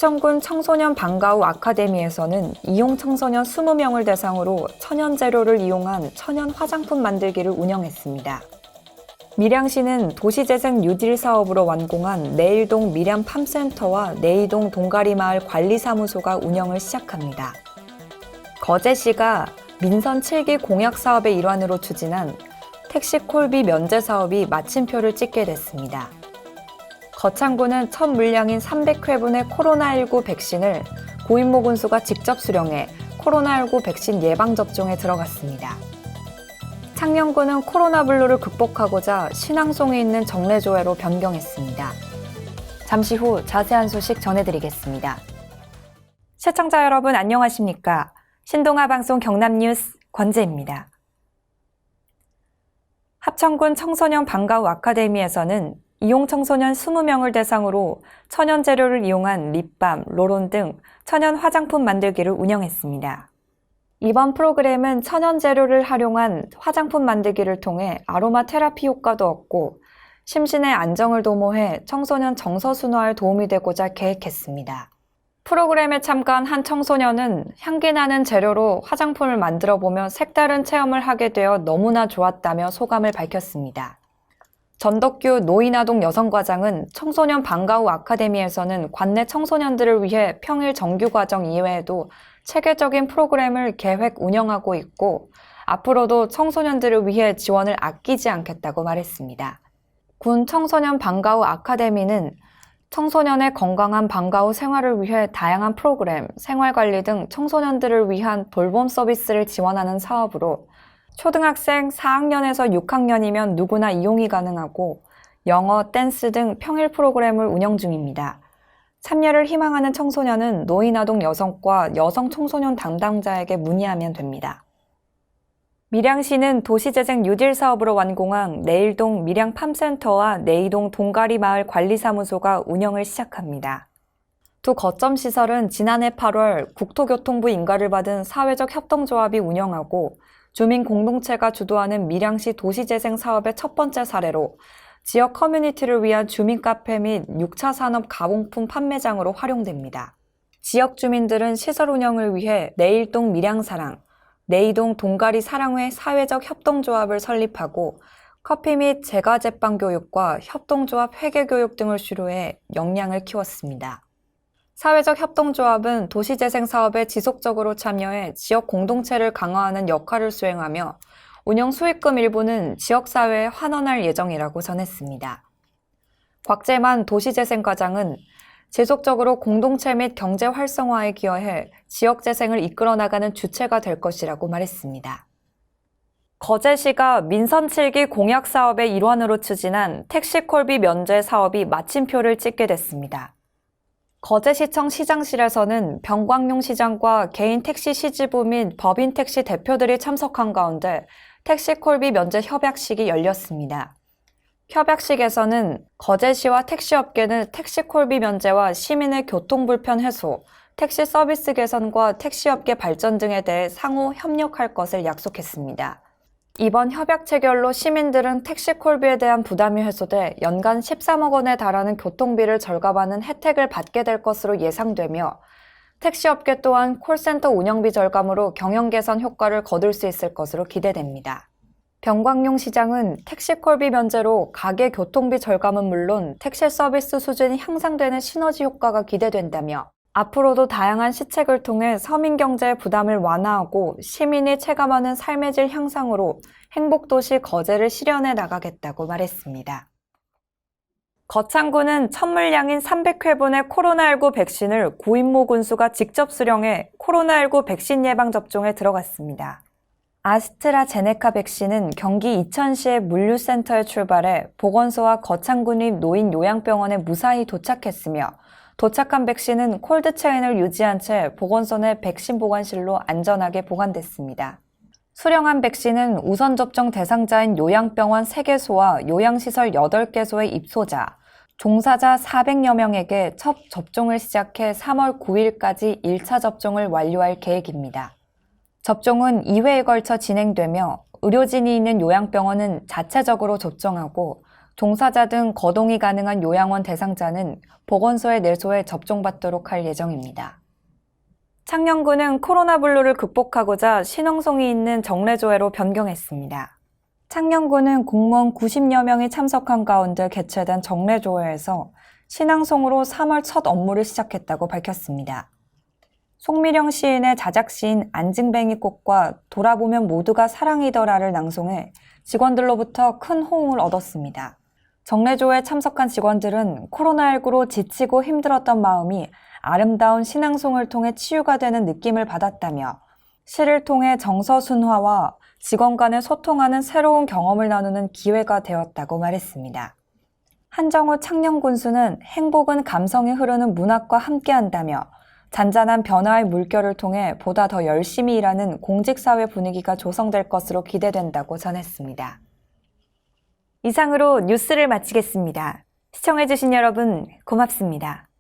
합천군 청소년 방과후 아카데미에서는 이용 청소년 20명을 대상으로 천연 재료를 이용한 천연 화장품 만들기를 운영했습니다. 밀양시는 도시재생 뉴딜 사업으로 완공한 내일동 밀양팜센터와 내이동 동가리마을 관리사무소가 운영을 시작합니다. 거제시가 민선 7기 공약 사업의 일환으로 추진한 택시 콜비 면제 사업이 마침표를 찍게 됐습니다. 거창군은 첫 물량인 300회분의 코로나19 백신을 고인모 군수가 직접 수령해 코로나19 백신 예방접종에 들어갔습니다. 창녕군은 코로나 블루를 극복하고자 신앙송에 있는 정례조회로 변경했습니다. 잠시 후 자세한 소식 전해드리겠습니다. 시청자 여러분 안녕하십니까? 신동아 방송 경남뉴스 권재입니다. 합천군 청소년 방과후 아카데미에서는 이용 청소년 20명을 대상으로 천연 재료를 이용한 립밤, 롤온 등 천연 화장품 만들기를 운영했습니다. 이번 프로그램은 천연 재료를 활용한 화장품 만들기를 통해 아로마 테라피 효과도 얻고 심신의 안정을 도모해 청소년 정서 순화에 도움이 되고자 계획했습니다. 프로그램에 참가한 한 청소년은 향기 나는 재료로 화장품을 만들어 보며 색다른 체험을 하게 되어 너무나 좋았다며 소감을 밝혔습니다. 전덕규 노인아동 여성과장은 청소년 방과후 아카데미에서는 관내 청소년들을 위해 평일 정규과정 이외에도 체계적인 프로그램을 계획 운영하고 있고 앞으로도 청소년들을 위해 지원을 아끼지 않겠다고 말했습니다. 군 청소년 방과후 아카데미는 청소년의 건강한 방과후 생활을 위해 다양한 프로그램, 생활관리 등 청소년들을 위한 돌봄 서비스를 지원하는 사업으로 초등학생 4학년에서 6학년이면 누구나 이용이 가능하고 영어, 댄스 등 평일 프로그램을 운영 중입니다. 참여를 희망하는 청소년은 노인아동 여성과 여성 청소년 담당자에게 문의하면 됩니다. 밀양시는 도시재생 뉴딜 사업으로 완공한 내일동 밀양팜센터와 내이동 동가리마을 관리사무소가 운영을 시작합니다. 두 거점 시설은 지난해 8월 국토교통부 인가를 받은 사회적 협동조합이 운영하고 주민 공동체가 주도하는 밀양시 도시재생 사업의 첫 번째 사례로 지역 커뮤니티를 위한 주민 카페 및 6차 산업 가공품 판매장으로 활용됩니다. 지역 주민들은 시설 운영을 위해 내일동 밀양사랑, 내이동 동가리 사랑회 사회적 협동조합을 설립하고 커피 및 제과 제빵 교육과 협동조합 회계 교육 등을 주로해 역량을 키웠습니다. 사회적 협동조합은 도시재생 사업에 지속적으로 참여해 지역 공동체를 강화하는 역할을 수행하며 운영 수익금 일부는 지역사회에 환원할 예정이라고 전했습니다. 곽재만 도시재생과장은 지속적으로 공동체 및 경제 활성화에 기여해 지역재생을 이끌어 나가는 주체가 될 것이라고 말했습니다. 거제시가 민선 7기 공약 사업의 일환으로 추진한 택시콜비 면제 사업이 마침표를 찍게 됐습니다. 거제시청 시장실에서는 병광용 시장과 개인 택시 시지부 및 법인 택시 대표들이 참석한 가운데 택시콜비 면제 협약식이 열렸습니다. 협약식에서는 거제시와 택시업계는 택시콜비 면제와 시민의 교통불편 해소, 택시 서비스 개선과 택시업계 발전 등에 대해 상호 협력할 것을 약속했습니다. 이번 협약 체결로 시민들은 택시콜비에 대한 부담이 해소돼 연간 13억 원에 달하는 교통비를 절감하는 혜택을 받게 될 것으로 예상되며 택시업계 또한 콜센터 운영비 절감으로 경영 개선 효과를 거둘 수 있을 것으로 기대됩니다. 병광용 시장은 택시콜비 면제로 가계 교통비 절감은 물론 택시 서비스 수준이 향상되는 시너지 효과가 기대된다며 앞으로도 다양한 시책을 통해 서민 경제의 부담을 완화하고 시민이 체감하는 삶의 질 향상으로 행복도시 거제를 실현해 나가겠다고 말했습니다. 거창군은 첫 물량인 300회분의 코로나19 백신을 고인모 군수가 직접 수령해 코로나19 백신 예방접종에 들어갔습니다. 아스트라제네카 백신은 경기 이천시의 물류센터에 출발해 보건소와 거창군립 노인요양병원에 무사히 도착했으며 도착한 백신은 콜드체인을 유지한 채 보건소 내 백신 보관실로 안전하게 보관됐습니다. 수령한 백신은 우선 접종 대상자인 요양병원 3개소와 요양시설 8개소의 입소자, 종사자 400여 명에게 첫 접종을 시작해 3월 9일까지 1차 접종을 완료할 계획입니다. 접종은 2회에 걸쳐 진행되며 의료진이 있는 요양병원은 자체적으로 접종하고 종사자 등 거동이 가능한 요양원 대상자는 보건소에 내소해 접종받도록 할 예정입니다. 창녕군은 코로나 블루를 극복하고자 신앙송이 있는 정례조회로 변경했습니다. 창녕군은 공무원 90여 명이 참석한 가운데 개최된 정례조회에서 신앙송으로 3월 첫 업무를 시작했다고 밝혔습니다. 송미령 시인의 자작시인 안징뱅이꽃과 돌아보면 모두가 사랑이더라를 낭송해 직원들로부터 큰 호응을 얻었습니다. 정례조회에 참석한 직원들은 코로나19로 지치고 힘들었던 마음이 아름다운 신앙송을 통해 치유가 되는 느낌을 받았다며 시를 통해 정서순화와 직원 간에 소통하는 새로운 경험을 나누는 기회가 되었다고 말했습니다. 한정우 창녕군수는 행복은 감성이 흐르는 문학과 함께한다며 잔잔한 변화의 물결을 통해 보다 더 열심히 일하는 공직사회 분위기가 조성될 것으로 기대된다고 전했습니다. 이상으로 뉴스를 마치겠습니다. 시청해주신 여러분 고맙습니다.